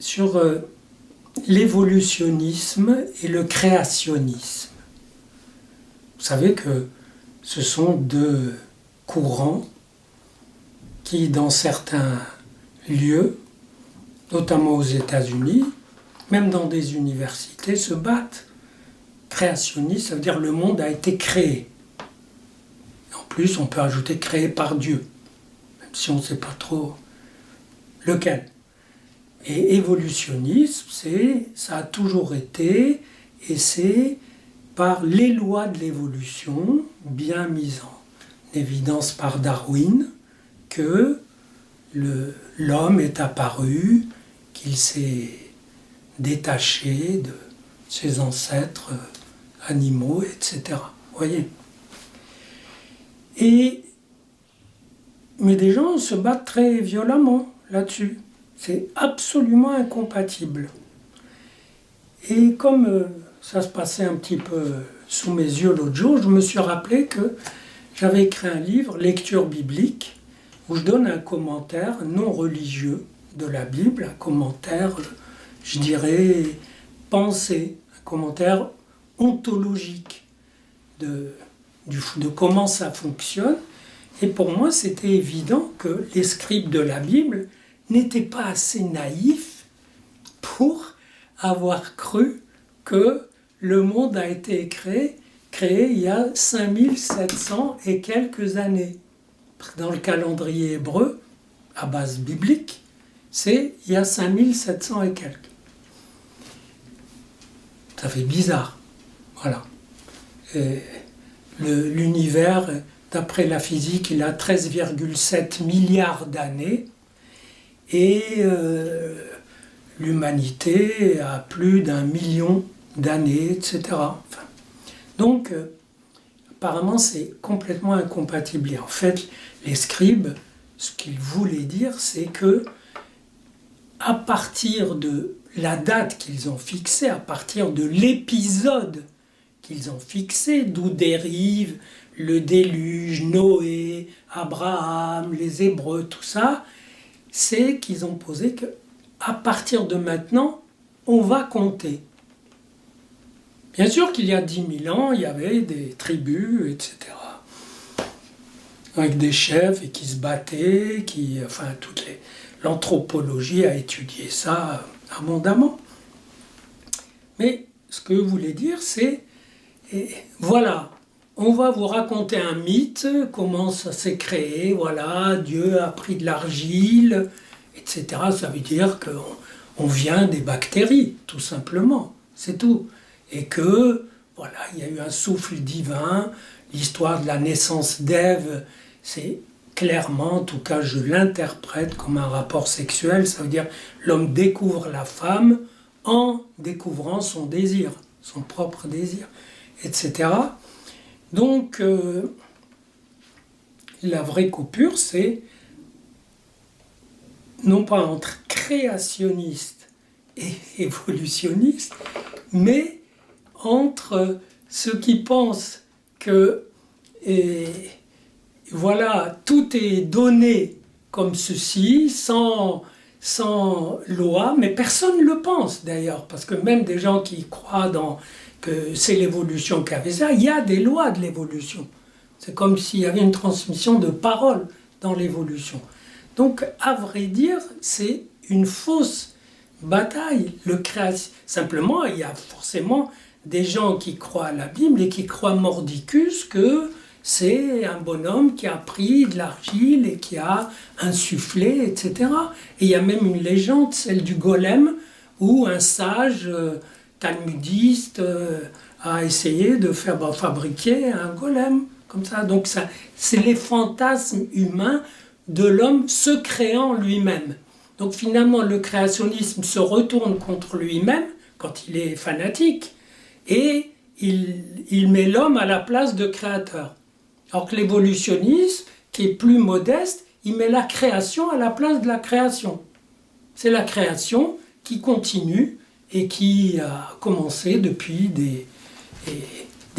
sur l'évolutionnisme et le créationnisme. Vous savez que ce sont deux courants qui, dans certains lieux, notamment aux États-Unis, même dans des universités, se battent. Créationniste, ça veut dire le monde a été créé. En plus, on peut ajouter créé par Dieu, même si on ne sait pas trop lequel. Et évolutionnisme, ça a toujours été, et c'est par les lois de l'évolution, bien mises en évidence par Darwin, que l'homme est apparu, qu'il s'est détaché de ses ancêtres animaux, etc. Vous voyez ? Mais des gens se battent très violemment là-dessus. C'est absolument incompatible. Et comme ça se passait un petit peu sous mes yeux l'autre jour, je me suis rappelé que j'avais écrit un livre, Lecture biblique, où je donne un commentaire non religieux de la Bible, un commentaire, je dirais, pensé, un commentaire ontologique de comment ça fonctionne. Et pour moi, c'était évident que les scribes de la Bible n'étaient pas assez naïfs pour avoir cru que le monde a été créé il y a 5700 et quelques années. Dans le calendrier hébreu, à base biblique, c'est il y a 5700 et quelques. Ça fait bizarre. Voilà. L'univers, d'après la physique, il a 13,7 milliards d'années et l'humanité a plus d'1 million d'années, etc. Enfin, donc, apparemment, c'est complètement incompatible. Et en fait, les scribes, ce qu'ils voulaient dire, c'est que à partir de la date qu'ils ont fixée, à partir de l'épisode qu'ils ont fixé, d'où dérive le déluge, Noé, Abraham, les Hébreux, tout ça, c'est qu'ils ont posé que à partir de maintenant, on va compter. Bien sûr qu'il y a 10 000 ans, il y avait des tribus, etc., avec des chefs et qui se battaient, l'anthropologie a étudié ça abondamment. Mais ce que je voulais dire, c'est, voilà, on va vous raconter un mythe, comment ça s'est créé, voilà, Dieu a pris de l'argile, etc. Ça veut dire qu'on vient des bactéries, tout simplement, c'est tout. Et que, voilà, il y a eu un souffle divin, l'histoire de la naissance d'Ève, c'est clairement, en tout cas je l'interprète comme un rapport sexuel, ça veut dire l'homme découvre la femme en découvrant son désir, son propre désir, etc. Donc, la vraie coupure, c'est non pas entre créationniste et évolutionniste, mais entre ceux qui pensent que voilà, tout est donné comme ceci, sans loi, mais personne ne le pense d'ailleurs, parce que même des gens qui croient que c'est l'évolution qui a fait ça, il y a des lois de l'évolution. C'est comme s'il y avait une transmission de parole dans l'évolution. Donc, à vrai dire, c'est une fausse bataille. Simplement, il y a forcément des gens qui croient à la Bible et qui croient mordicus que c'est un bonhomme qui a pris de l'argile et qui a insufflé, etc. Et il y a même une légende, celle du golem, où un sage talmudiste a essayé de fabriquer un golem, comme ça. Donc c'est les fantasmes humains de l'homme se créant lui-même. Donc finalement, le créationnisme se retourne contre lui-même quand il est fanatique, et il met l'homme à la place de créateur. Alors que l'évolutionnisme, qui est plus modeste, il met la création à la place de la création. C'est la création qui continue et qui a commencé depuis des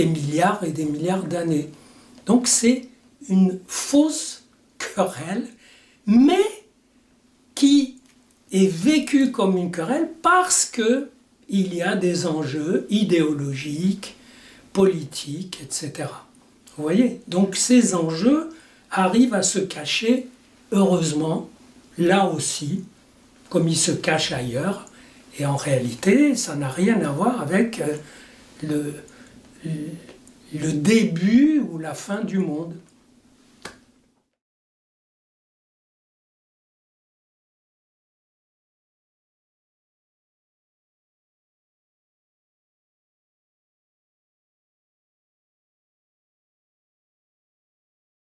milliards et des milliards d'années. Donc c'est une fausse querelle, mais qui est vécue comme une querelle parce que il y a des enjeux idéologiques, politiques, etc. Vous voyez? Donc ces enjeux arrivent à se cacher, heureusement, là aussi, comme ils se cachent ailleurs. Et en réalité, ça n'a rien à voir avec le début ou la fin du monde.